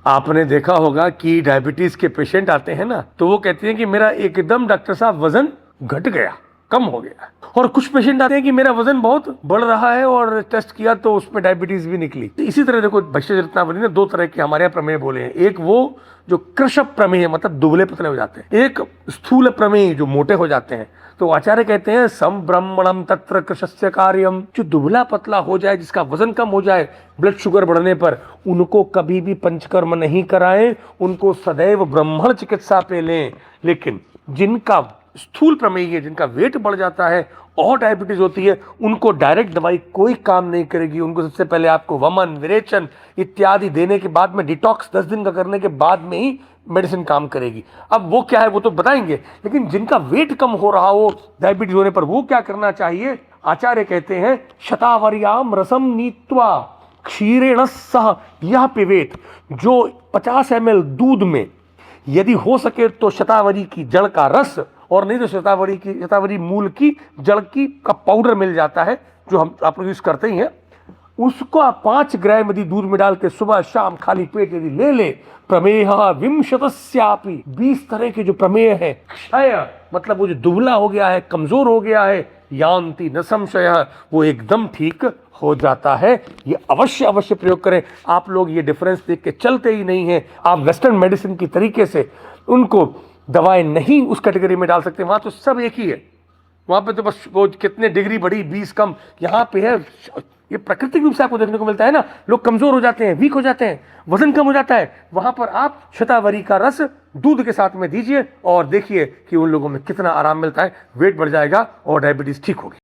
आपने देखा होगा कि डायबिटीज के पेशेंट आते हैं ना, तो वो कहते हैं कि मेरा एकदम डॉक्टर साहब वजन घट गया, कम हो गया। और कुछ पेशेंट आते हैं कि मेरा वजन बहुत बढ़ रहा है और टेस्ट किया तो उसमें डायबिटीज भी निकली। इसी तरह देखो भक्ष्य रत्नावली ने दो तरह के हमारे यहाँ प्रमेय बोले हैं। एक वो जो कृशप प्रमेय मतलब दुबले पतले हो जाते हैं, एक स्थूल प्रमेय जो मोटे हो जाते हैं। तो आचार्य कहते हैं सम ब्रह्मणम तत्र कृशस्य कार्यम, जो दुबला पतला हो जाए, जिसका वजन कम हो जाए ब्लड शुगर बढ़ने पर, उनको कभी भी पंचकर्म नहीं कराएं, उनको सदैव ब्राह्मण चिकित्सा पे लें। लेकिन जिनका स्थूल प्रमेय है, जिनका वेट बढ़ जाता है और डायबिटीज होती है, उनको डायरेक्ट दवाई कोई काम नहीं करेगी। उनको सबसे पहले आपको वमन, विरेचन इत्यादि देने के बाद में, डिटॉक्स 10 दिन का करने के बाद में ही मेडिसिन काम करेगी। अब वो क्या है वो तो बताएंगे, लेकिन जिनका वेट कम हो रहा हो डायबिटीज होने पर, वो क्या करना चाहिए? आचार्य कहते हैं शतावर्याम रसम नीत्वा क्षीरेण सह यह पिबेत। जो 50 ml दूध में यदि हो सके तो शतावरी की जड़ का रस, और नहीं तो शतावरी मूल की जड़ की का पाउडर मिल जाता है जो हम आप लोग यूज करते ही हैं, उसको आप 5 ग्राम यदि दूध में डाल के सुबह शाम खाली पेट यदि ले ले, प्रमेह विंशतस्यापि 20 तरह के जो प्रमेय है, क्षय मतलब वो जो दुबला हो गया है, कमजोर हो गया है, यान्ति न संशय, वो एकदम ठीक हो जाता है। ये अवश्य प्रयोग करें। आप लोग ये डिफरेंस देख के चलते ही नहीं हैं। आप वेस्टर्न मेडिसिन की तरीके से उनको दवाएं नहीं उस कैटेगरी में डाल सकते। वहां तो सब एक ही है, वहां पे तो बस वो कितने डिग्री बढ़ी 20 कम, यहाँ पे है ये प्राकृतिक रूप से आपको देखने को मिलता है ना। लोग कमजोर हो जाते हैं, वीक हो जाते हैं, वजन कम हो जाता है, वहां पर आप शतावरी का रस दूध के साथ में दीजिए और देखिए कि उन लोगों में कितना आराम मिलता है, वेट बढ़ जाएगा और डायबिटीज ठीक होगी।